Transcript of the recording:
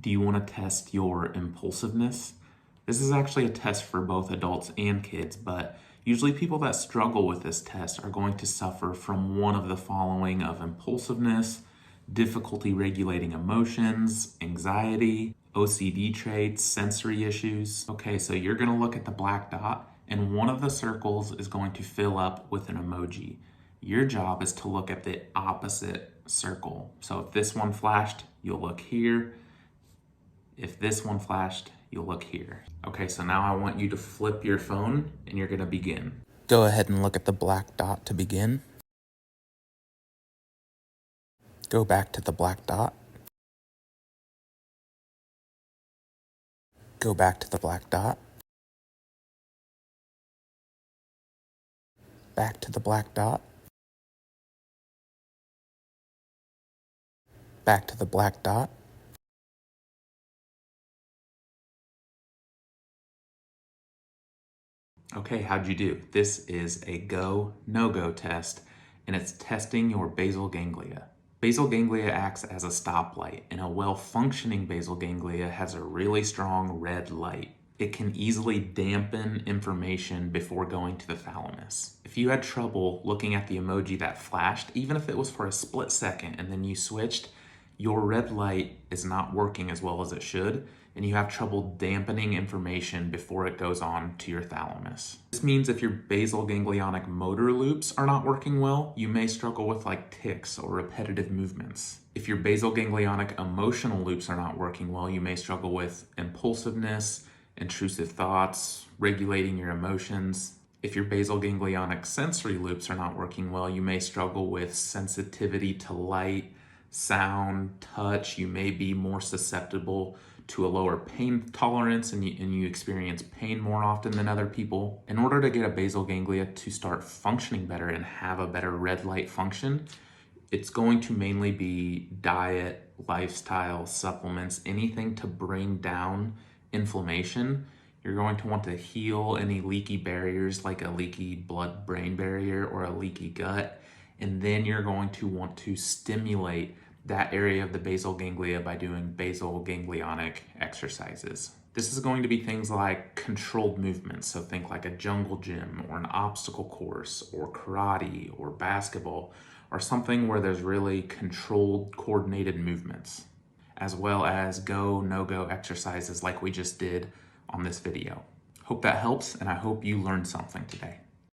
Do you want to test your impulsiveness? This is actually a test for both adults and kids, but usually people that struggle with this test are going to suffer from one of the following of impulsiveness, difficulty regulating emotions, anxiety, OCD traits, sensory issues. Okay, so you're going to look at the black dot and one of the circles is going to fill up with an emoji. Your job is to look at the opposite circle. So if this one flashed, you'll look here. If this one flashed, you'll look here. Okay, so now I want you to flip your phone and you're gonna begin. Go ahead and look at the black dot to begin. Go back to the black dot. Go back to the black dot. Back to the black dot. Back to the black dot. Okay, how'd you do? This is a go, no-go test, and it's testing your basal ganglia. Basal ganglia acts as a stoplight, and a well-functioning basal ganglia has a really strong red light. It can easily dampen information before going to the thalamus. If you had trouble looking at the emoji that flashed, even if it was for a split second and then you switched, your red light is not working as well as it should, and you have trouble dampening information before it goes on to your thalamus. This means if your basal ganglionic motor loops are not working well, you may struggle with like tics or repetitive movements. If your basal ganglionic emotional loops are not working well, you may struggle with impulsiveness, intrusive thoughts, regulating your emotions. If your basal ganglionic sensory loops are not working well, you may struggle with sensitivity to light, sound, touch. You may be more susceptible to a lower pain tolerance and you experience pain more often than other people. In order to get a basal ganglia to start functioning better and have a better red light function, it's going to mainly be diet, lifestyle, supplements, anything to bring down inflammation. You're going to want to heal any leaky barriers like a leaky blood-brain barrier or a leaky gut. And then you're going to want to stimulate that area of the basal ganglia by doing basal ganglionic exercises. This is going to be things like controlled movements. So think like a jungle gym or an obstacle course or karate or basketball or something where there's really controlled, coordinated movements, as well as go, no-go exercises like we just did on this video. Hope that helps, and I hope you learned something today.